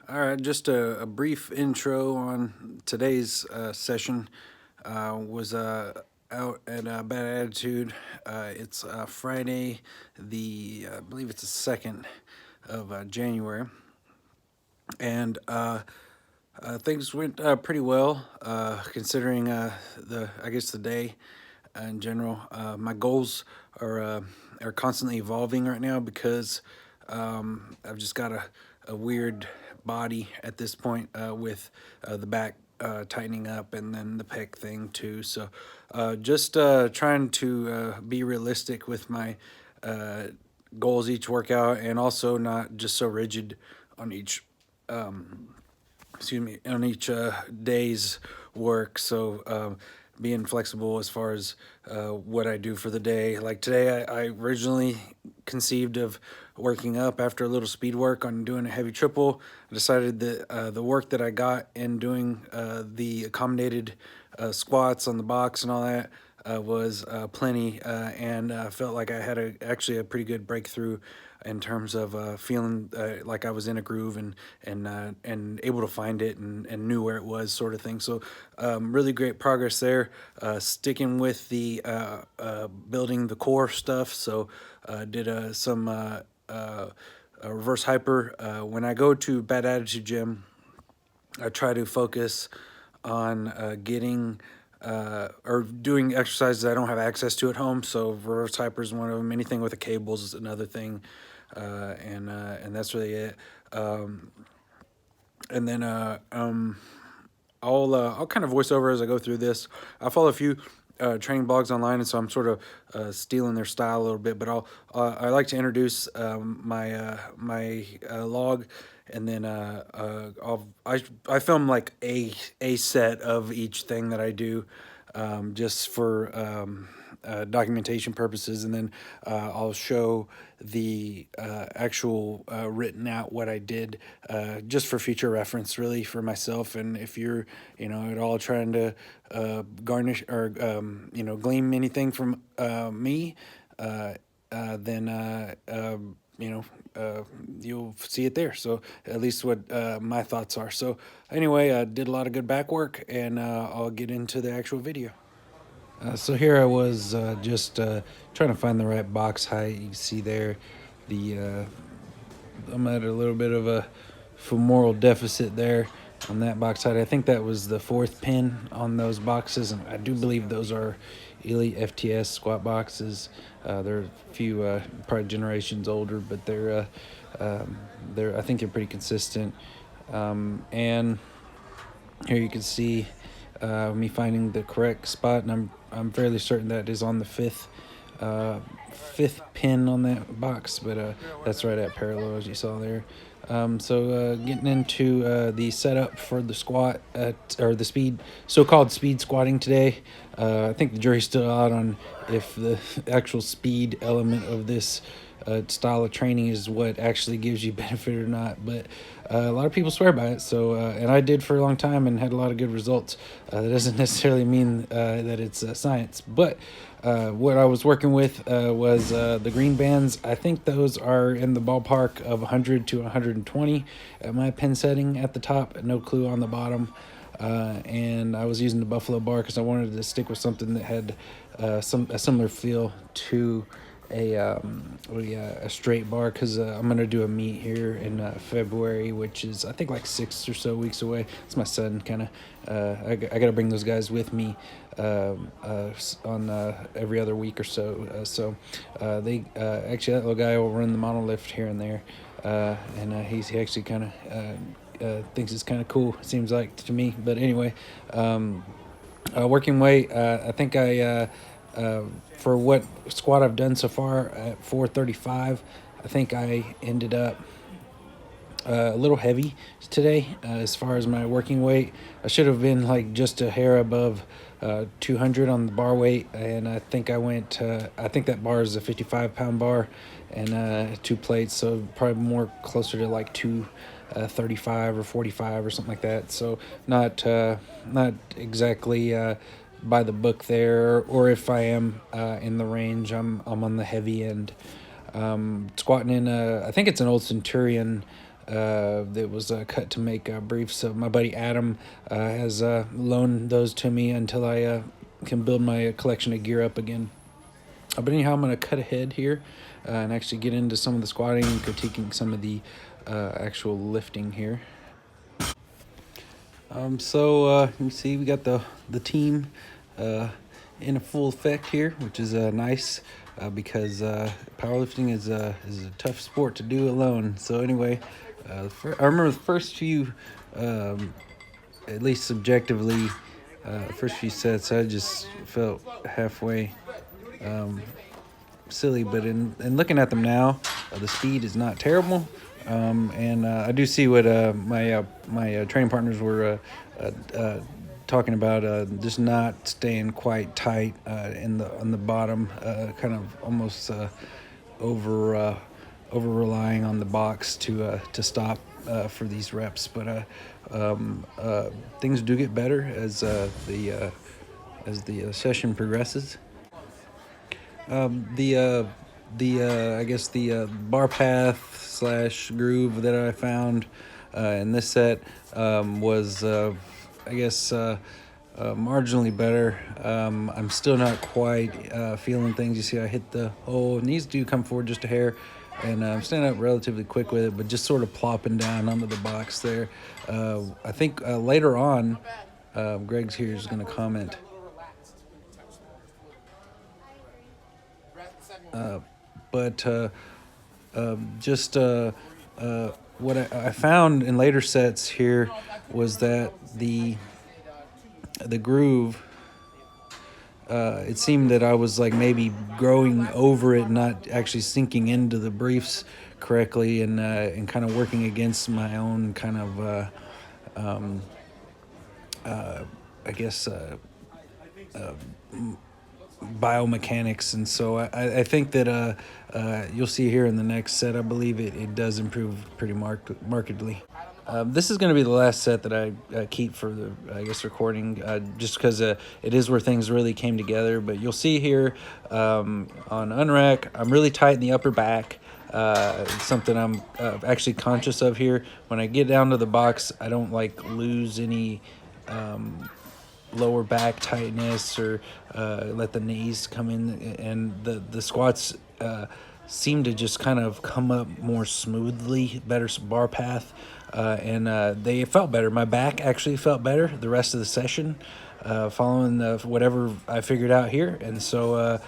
All right, just a brief intro on today's session. Was out at Bad Attitude. It's Friday, I believe it's the 2nd of January, and things went pretty well considering I guess the day in general. My goals are constantly evolving right now because I've just got a weird body at this point with the back tightening up and then the pec thing too. So just trying to be realistic with my uh, goals each workout, and also not just so rigid on each on each day's work. So being flexible as far as what I do for the day. Like today, I originally conceived of working up after a little speed work on doing a heavy triple. I decided that the work that I got in doing the accommodated squats on the box and all that was plenty, and felt like I had actually a pretty good breakthrough in terms of feeling like I was in a groove, and able to find it, and knew where it was, sort of thing. So really great progress there. Sticking with the building the core stuff. So did some reverse hyper. When I go to Bad Attitude Gym, I try to focus on getting or doing exercises I don't have access to at home. So reverse hyper is one of them. Anything with the cables is another thing, and that's really it. Um, and then I'll kind of voice over as I go through this. I follow a few training blogs online, and so I'm sort of stealing their style a little bit. But I like to introduce my log, and then I film like a set of each thing that I do, just for documentation purposes, and then I'll show the actual written out what I did, just for future reference, really, for myself. And if you're, at all trying to garnish or glean anything from me, then you'll see it there. So at least what my thoughts are. So anyway, I did a lot of good back work, and I'll get into the actual video. So here I was, just trying to find the right box height. You can see there, the I'm at a little bit of a femoral deficit there on that box height. I think that was the fourth pin on those boxes, and I do believe those are Elite FTS squat boxes. They're a few probably generations older, but they're I think they're pretty consistent. And here you can see me finding the correct spot, and I'm fairly certain that is on the fifth pin on that box, but that's right at parallel, as you saw there. So getting into the setup for the squat or the speed, so-called speed squatting today. I think the jury's still out on if the actual speed element of this style of training is what actually gives you benefit or not, but a lot of people swear by it. So and I did for a long time and had a lot of good results. That doesn't necessarily mean that it's science, but what I was working with was the green bands. I think those are in the ballpark of 100 to 120 at my pin setting at the top, no clue on the bottom. And I was using the Buffalo bar because I wanted to stick with something that had a similar feel to a straight bar, because I'm gonna do a meet here in February, which is I think like 6 or so weeks away. It's my son, kind of. I gotta bring those guys with me on every other week or so. They actually, that little guy will run the monolift here and there, and he actually kind of thinks it's kind of cool. It seems like to me, but anyway. Working weight, I think for what squat I've done so far at 435, I think I ended up a little heavy today as far as my working weight. I should have been like just a hair above 200 on the bar weight, and I think I think that bar is a 55-pound bar and 2 plates, so probably more closer to like 235 or 45 or something like that. So not exactly by the book there, or if I am in the range, I'm on the heavy end. Squatting in I think it's an old Centurion that was cut to make briefs. So my buddy Adam has loaned those to me until I can build my collection of gear up again. But anyhow, I'm going to cut ahead here and actually get into some of the squatting and critiquing some of the actual lifting here. So you see we got the team in a full effect here, which is nice because powerlifting is a tough sport to do alone. So anyway, I remember the first few, at least subjectively, first few sets I just felt halfway silly, but in looking at them now, the speed is not terrible. And I do see what my training partners were talking about, just not staying quite tight on the bottom, kind of almost over relying on the box to stop for these reps. But things do get better as the session progresses. The I guess the bar path slash groove that I found in this set was I guess marginally better. I'm still not quite feeling things. You see, I hit the hole. Knees do come forward just a hair, and I'm standing up relatively quick with it, but just sort of plopping down onto the box there. I think later on, Greg's here is going to comment. But just what I found in later sets here was that the groove, it seemed that I was like maybe growing over it, not actually sinking into the briefs correctly, and kind of working against my own kind of I guess biomechanics. And so I think that you'll see here in the next set, I believe it does improve pretty markedly. This is going to be the last set that I keep for the, I guess, recording, just because it is where things really came together. But you'll see here on unrack, I'm really tight in the upper back. It's something I'm actually conscious of here. When I get down to the box, I don't like lose any lower back tightness or let the knees come in, and the squats seem to just kind of come up more smoothly, better bar path, and they felt better. My back actually felt better the rest of the session, following whatever I figured out here. And so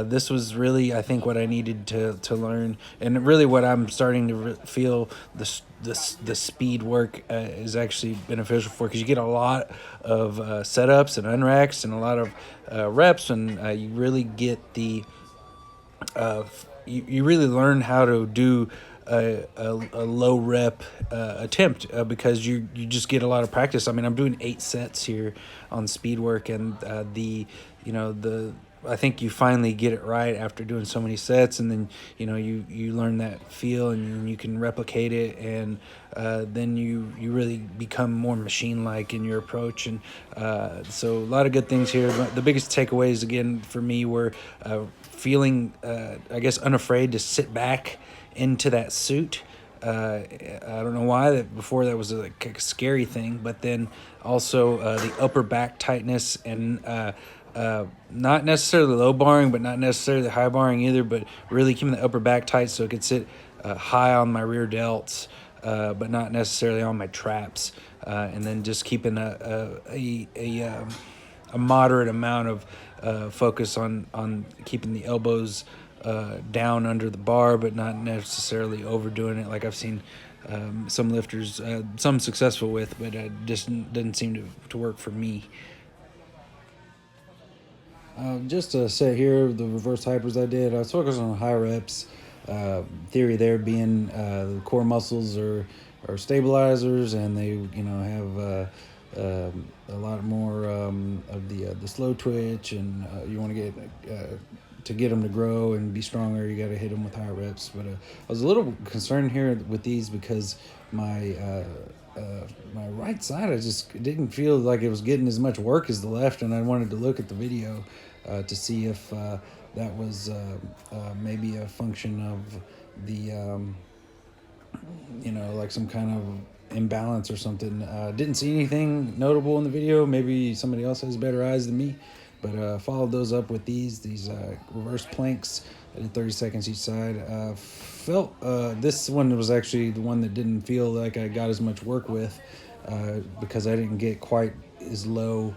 this was really, I think, what I needed to learn, and really what I'm starting to feel the speed work is actually beneficial for, because you get a lot of setups and unracks and a lot of reps, and you really get the you really learn how to do a low rep attempt, because you just get a lot of practice. I mean, I'm doing 8 sets here on speed work, and I think you finally get it right after doing so many sets, and then you learn that feel, and you can replicate it, and then you really become more machine-like in your approach. And so a lot of good things here. The biggest takeaways again for me were feeling I guess unafraid to sit back into that suit. I don't know why that before that was a scary thing, but then also the upper back tightness, and not necessarily low barring, but not necessarily high barring either, but really keeping the upper back tight so it could sit high on my rear delts, but not necessarily on my traps, and then just keeping a moderate amount of focus on keeping the elbows down under the bar, but not necessarily overdoing it like I've seen some lifters, some successful with, but just doesn't seem to work for me. Just to say here, the reverse hypers I did, I was focused on high reps. Theory there being the core muscles are stabilizers, and they have a lot more of the slow twitch, and you want to get them to grow and be stronger, you got to hit them with higher reps. But I was a little concerned here with these because my right side, I just didn't feel like it was getting as much work as the left, and I wanted to look at the video to see if that was maybe a function of the like some kind of imbalance or something. Didn't see anything notable in the video. Maybe somebody else has better eyes than me, but followed those up with these reverse planks. I did 30 seconds each side. Felt this one was actually the one that didn't feel like I got as much work with, because I didn't get quite as low,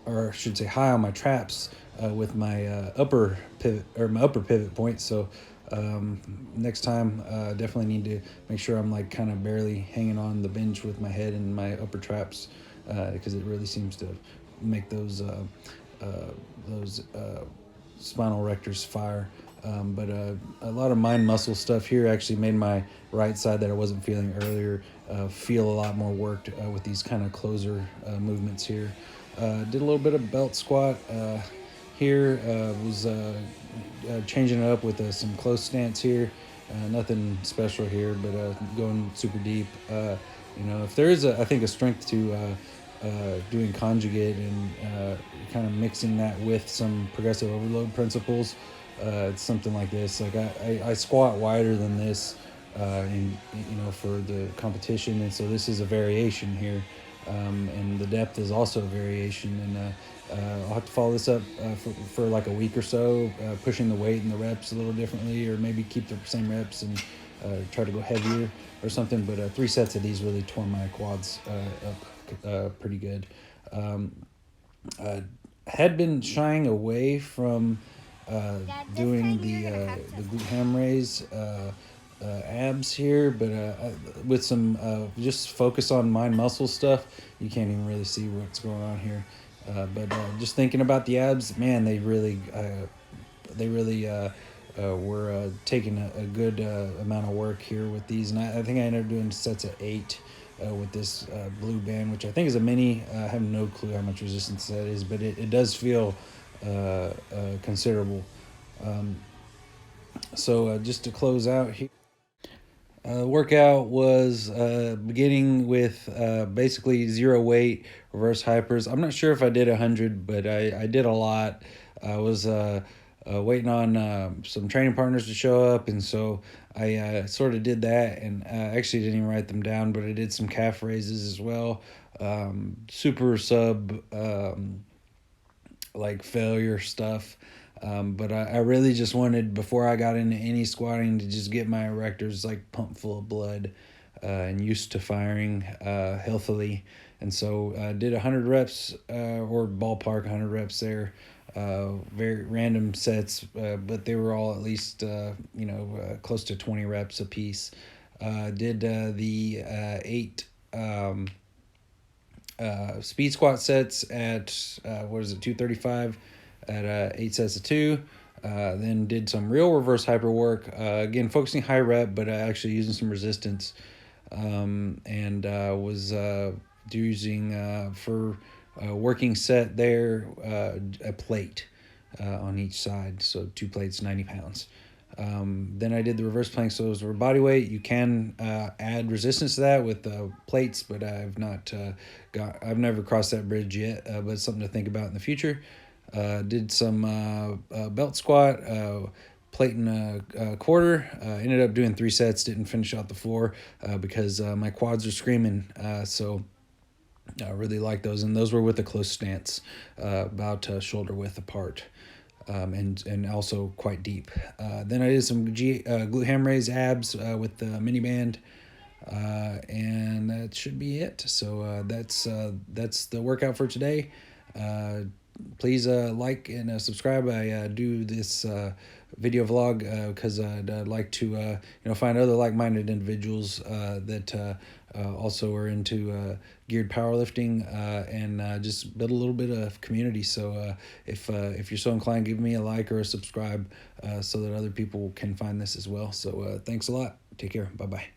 or I should say high on my traps, with my upper pivot, or my upper pivot point. So next time, definitely need to make sure I'm like kind of barely hanging on the bench with my head and my upper traps, because it really seems to make those spinal erectors fire. But a lot of mind muscle stuff here actually made my right side that I wasn't feeling earlier feel a lot more worked with these kind of closer movements here. Did a little bit of belt squat here. Was changing it up with some close stance here. Nothing special here, but going super deep. If there is I think a strength to doing conjugate and kind of mixing that with some progressive overload principles. It's something like this. Like I squat wider than this, for the competition, and so this is a variation here, and the depth is also a variation. And I'll have to follow this up for like a week or so, pushing the weight and the reps a little differently, or maybe keep the same reps and try to go heavier or something. But 3 sets of these really tore my quads up pretty good. Had been shying away from doing the glute ham raise abs here, but with some just focus on mind muscle stuff, you can't even really see what's going on here. But just thinking about the abs, man, they really were taking a good amount of work here with these, and I think I ended up doing sets of 8 with this blue band, which I think is a mini. I have no clue how much resistance that is, but it does feel considerable. So just to close out here, workout was beginning with basically 0 weight reverse hypers. I'm not sure if I did 100, but I did a lot. I was waiting on some training partners to show up, and so I sort of did that, and actually didn't even write them down, but I did some calf raises as well. Super sub like failure stuff. But I really just wanted, before I got into any squatting, to just get my erectors like pumped full of blood and used to firing healthily. And so I did 100 reps or ballpark 100 reps there. Very random sets, but they were all at least close to 20 reps a piece. Did the 8 speed squat sets at 235 at 8 sets of 2. Then did some real reverse hyper work, again focusing high rep, but actually using some resistance, and was using for a working set there a plate on each side, so 2 plates, 90 pounds. Then I did the reverse plank, so those were body weight. You can add resistance to that with plates, but I've never crossed that bridge yet, but it's something to think about in the future. Did some belt squat, plate and a quarter. Ended up doing 3 sets, didn't finish out the 4 because my quads are screaming, so I really like those, and those were with a close stance, about shoulder width apart. And also quite deep. Then I did some glute ham raise abs with the mini band, and that should be it. So that's the workout for today. Please like and subscribe. I do this video vlog because I'd like to find other like-minded individuals that also are into geared powerlifting, and just build a little bit of community. So if you're so inclined, give me a like or a subscribe so that other people can find this as well. So thanks a lot. Take care. Bye-bye.